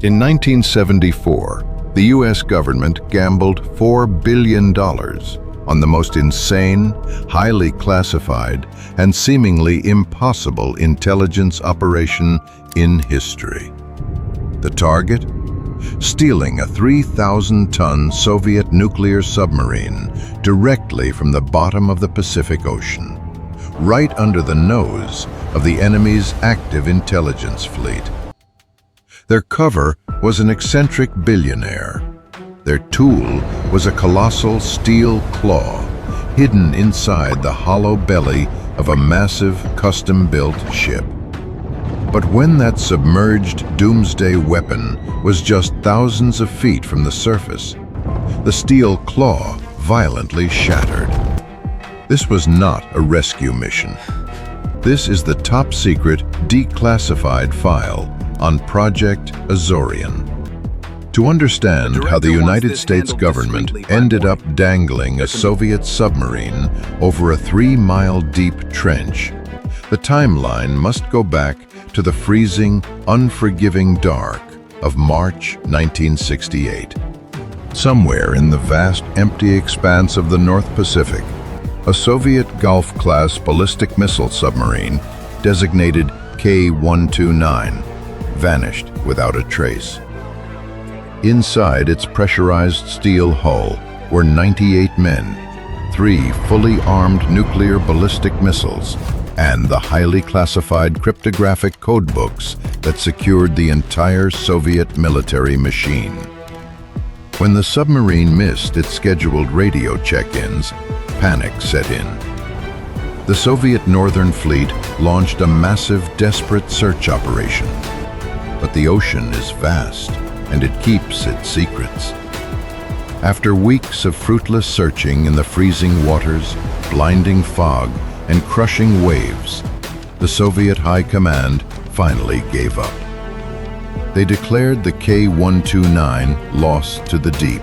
In 1974, the US government gambled $4 billion on the most insane, highly classified, and seemingly impossible intelligence operation in history. The target? Stealing a 3,000-ton Soviet nuclear submarine directly from the bottom of the Pacific Ocean, right under the nose of the enemy's active intelligence fleet. Their cover was an eccentric billionaire. Their tool was a colossal steel claw hidden inside the hollow belly of a massive custom-built ship. But when that submerged doomsday weapon was just thousands of feet from the surface, the steel claw violently shattered. This was not a rescue mission. This is the top-secret, declassified file on Project Azorian. To understand how the United States government ended up dangling a Soviet submarine over a 3-mile deep trench, the timeline must go back to the freezing, unforgiving dark of March 1968. Somewhere in the vast, empty expanse of the North Pacific, a Soviet Gulf-class ballistic missile submarine, designated K-129, vanished without a trace. Inside its pressurized steel hull were 98 men, 3 fully armed nuclear ballistic missiles, and the highly classified cryptographic codebooks that secured the entire Soviet military machine. When the submarine missed its scheduled radio check-ins, panic set in. The Soviet Northern Fleet launched a massive, desperate search operation. But the ocean is vast, and it keeps its secrets. After weeks of fruitless searching in the freezing waters, blinding fog, and crushing waves, the Soviet High Command finally gave up. They declared the K-129 lost to the deep,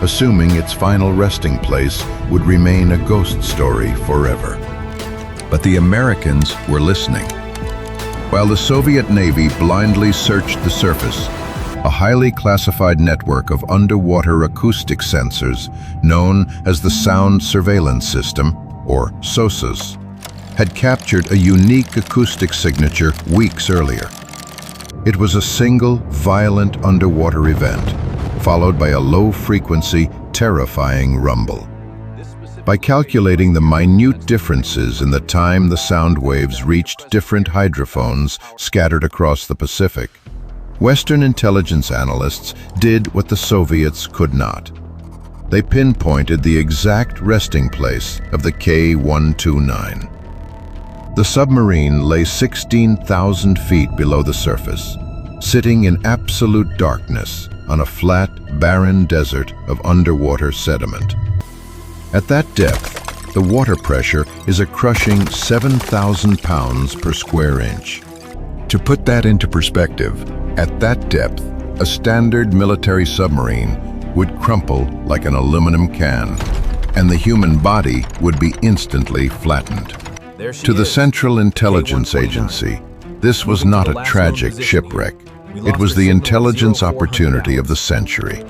assuming its final resting place would remain a ghost story forever. But the Americans were listening. While the Soviet Navy blindly searched the surface, a highly classified network of underwater acoustic sensors, known as the Sound Surveillance System, or SOSUS, had captured a unique acoustic signature weeks earlier. It was a single, violent underwater event, followed by a low-frequency, terrifying rumble. By calculating the minute differences in the time the sound waves reached different hydrophones scattered across the Pacific, Western intelligence analysts did what the Soviets could not. They pinpointed the exact resting place of the K-129. The submarine lay 16,000 feet below the surface, sitting in absolute darkness on a flat, barren desert of underwater sediment. At that depth, the water pressure is a crushing 7,000 pounds per square inch. To put that into perspective, at that depth, a standard military submarine would crumple like an aluminum can, and the human body would be instantly flattened. To the Central Intelligence Agency, this was not a tragic shipwreck. It was the intelligence opportunity of the century.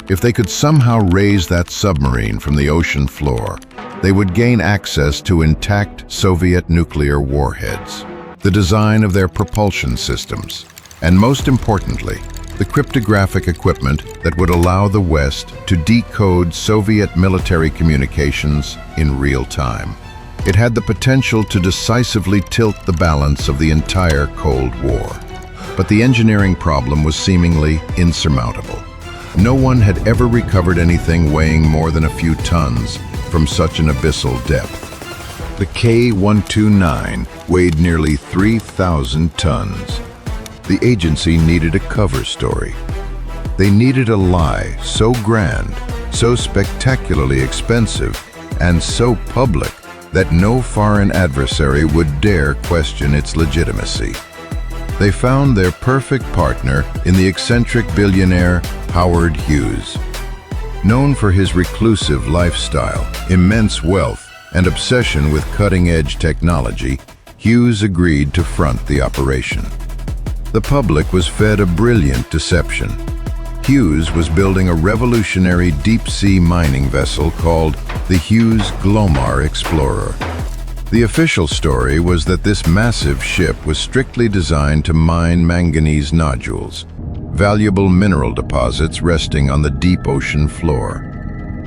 If they could somehow raise that submarine from the ocean floor, they would gain access to intact Soviet nuclear warheads, the design of their propulsion systems, and most importantly, the cryptographic equipment that would allow the West to decode Soviet military communications in real time. It had the potential to decisively tilt the balance of the entire Cold War. But the engineering problem was seemingly insurmountable. No one had ever recovered anything weighing more than a few tons from such an abyssal depth. The K-129 weighed nearly 3,000 tons. The agency needed a cover story. They needed a lie so grand, so spectacularly expensive, and so public that no foreign adversary would dare question its legitimacy. They found their perfect partner in the eccentric billionaire Howard Hughes. Known for his reclusive lifestyle, immense wealth, and obsession with cutting-edge technology, Hughes agreed to front the operation. The public was fed a brilliant deception. Hughes was building a revolutionary deep-sea mining vessel called the Hughes Glomar Explorer. The official story was that this massive ship was strictly designed to mine manganese nodules, valuable mineral deposits resting on the deep ocean floor.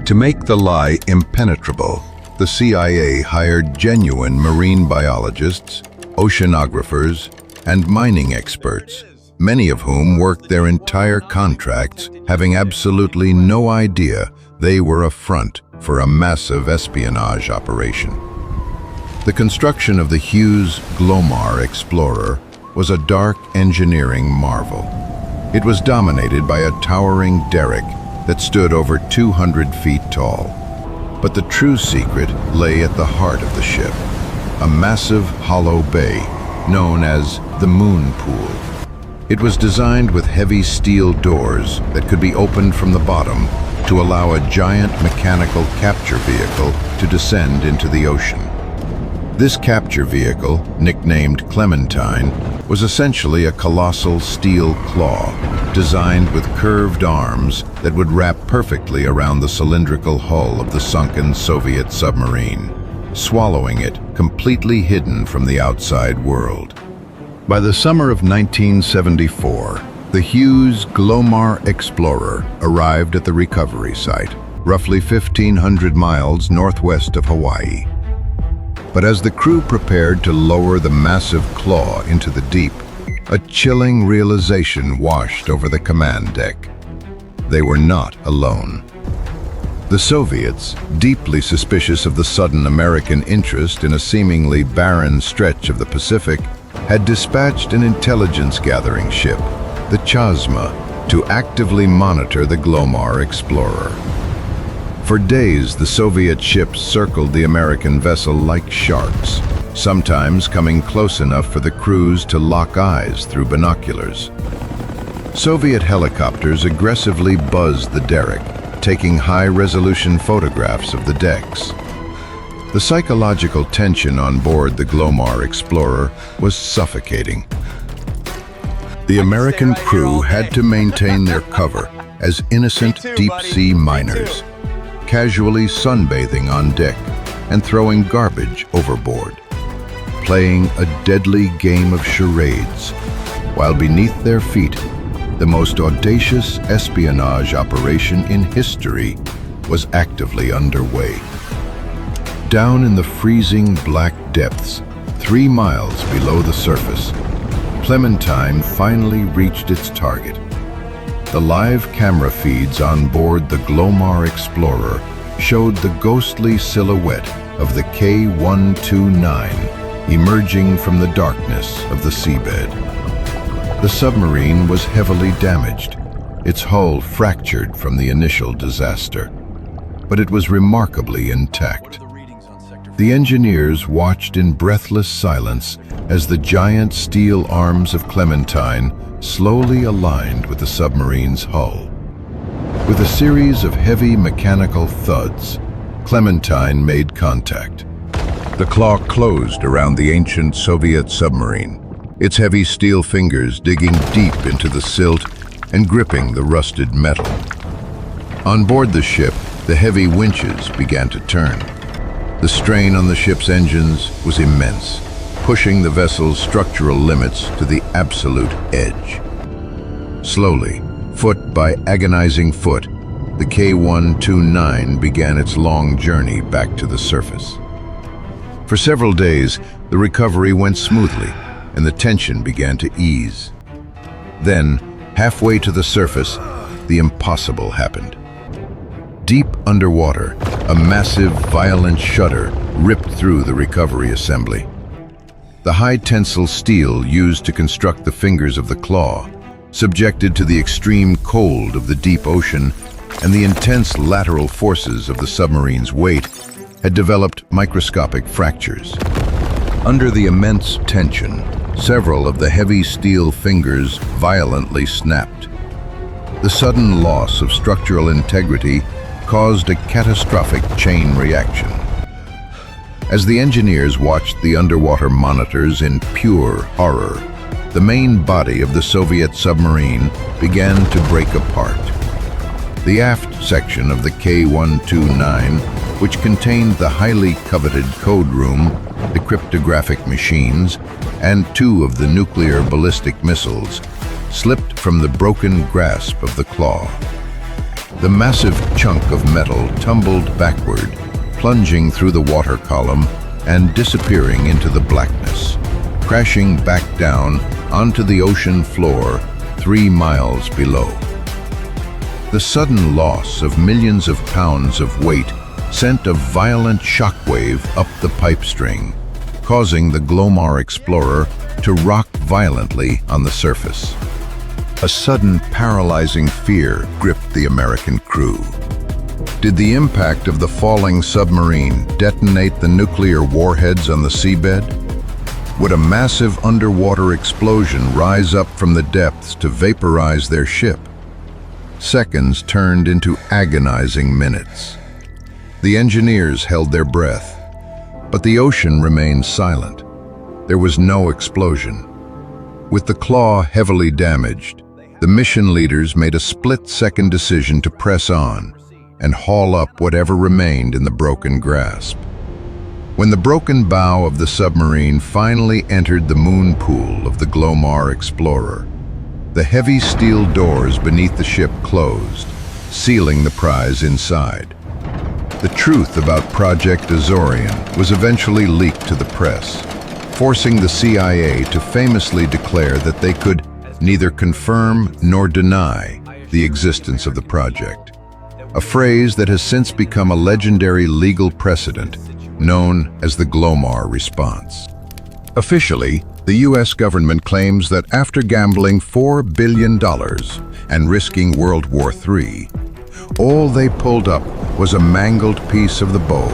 To make the lie impenetrable, the CIA hired genuine marine biologists, oceanographers, and mining experts, many of whom worked their entire contracts having absolutely no idea they were a front for a massive espionage operation. The construction of the Hughes Glomar Explorer was a dark engineering marvel. It was dominated by a towering derrick that stood over 200 feet tall. But the true secret lay at the heart of the ship, a massive hollow bay known as the Moon Pool. It was designed with heavy steel doors that could be opened from the bottom to allow a giant mechanical capture vehicle to descend into the ocean. This capture vehicle, nicknamed Clementine, was essentially a colossal steel claw designed with curved arms that would wrap perfectly around the cylindrical hull of the sunken Soviet submarine, swallowing it completely hidden from the outside world. By the summer of 1974, the Hughes Glomar Explorer arrived at the recovery site, roughly 1,500 miles northwest of Hawaii. But as the crew prepared to lower the massive claw into the deep, a chilling realization washed over the command deck. They were not alone. The Soviets, deeply suspicious of the sudden American interest in a seemingly barren stretch of the Pacific, had dispatched an intelligence-gathering ship, the Chazma, to actively monitor the Glomar Explorer. For days, the Soviet ships circled the American vessel like sharks, sometimes coming close enough for the crews to lock eyes through binoculars. Soviet helicopters aggressively buzzed the derrick, taking high-resolution photographs of the decks. The psychological tension on board the Glomar Explorer was suffocating. The American crew had to maintain their cover as innocent deep-sea miners, casually sunbathing on deck and throwing garbage overboard, playing a deadly game of charades, while beneath their feet, the most audacious espionage operation in history was actively underway. Down in the freezing black depths, 3 miles below the surface, Clementine finally reached its target. The live camera feeds on board the Glomar Explorer showed the ghostly silhouette of the K-129 emerging from the darkness of the seabed. The submarine was heavily damaged, its hull fractured from the initial disaster, but it was remarkably intact. The engineers watched in breathless silence as the giant steel arms of Clementine slowly aligned with the submarine's hull. With a series of heavy mechanical thuds, Clementine made contact. The claw closed around the ancient Soviet submarine, its heavy steel fingers digging deep into the silt and gripping the rusted metal. On board the ship, the heavy winches began to turn. The strain on the ship's engines was immense, pushing the vessel's structural limits to the absolute edge. Slowly, foot by agonizing foot, the K-129 began its long journey back to the surface. For several days, the recovery went smoothly, and the tension began to ease. Then, halfway to the surface, the impossible happened. Deep underwater, a massive, violent shudder ripped through the recovery assembly. The high-tensile steel used to construct the fingers of the claw, subjected to the extreme cold of the deep ocean and the intense lateral forces of the submarine's weight, had developed microscopic fractures. Under the immense tension, several of the heavy steel fingers violently snapped. The sudden loss of structural integrity caused a catastrophic chain reaction. As the engineers watched the underwater monitors in pure horror, the main body of the Soviet submarine began to break apart. The aft section of the K-129, which contained the highly coveted code room, the cryptographic machines, and 2 of the nuclear ballistic missiles, slipped from the broken grasp of the claw. The massive chunk of metal tumbled backward, plunging through the water column and disappearing into the blackness, crashing back down onto the ocean floor 3 miles below. The sudden loss of millions of pounds of weight sent a violent shockwave up the pipe string, causing the Glomar Explorer to rock violently on the surface. A sudden paralyzing fear gripped the American crew. Did the impact of the falling submarine detonate the nuclear warheads on the seabed? Would a massive underwater explosion rise up from the depths to vaporize their ship? Seconds turned into agonizing minutes. The engineers held their breath, but the ocean remained silent. There was no explosion. With the claw heavily damaged, the mission leaders made a split-second decision to press on and haul up whatever remained in the broken grasp. When the broken bow of the submarine finally entered the moon pool of the Glomar Explorer, the heavy steel doors beneath the ship closed, sealing the prize inside. The truth about Project Azorian was eventually leaked to the press, forcing the CIA to famously declare that they could neither confirm nor deny the existence of the project, a phrase that has since become a legendary legal precedent known as the Glomar Response. Officially, the U.S. government claims that after gambling $4 billion and risking World War III, all they pulled up was a mangled piece of the bow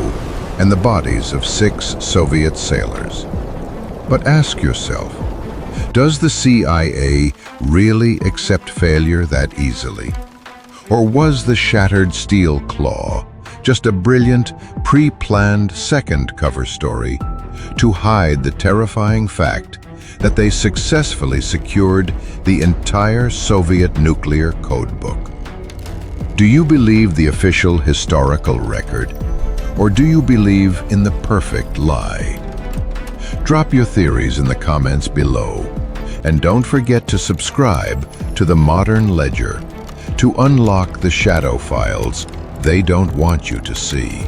and the bodies of 6 Soviet sailors. But ask yourself, does the CIA really accept failure that easily? Or was the shattered steel claw just a brilliant, pre-planned second cover story to hide the terrifying fact that they successfully secured the entire Soviet nuclear codebook? Do you believe the official historical record, or do you believe in the perfect lie? Drop your theories in the comments below, and don't forget to subscribe to the Modern Ledger to unlock the shadow files they don't want you to see.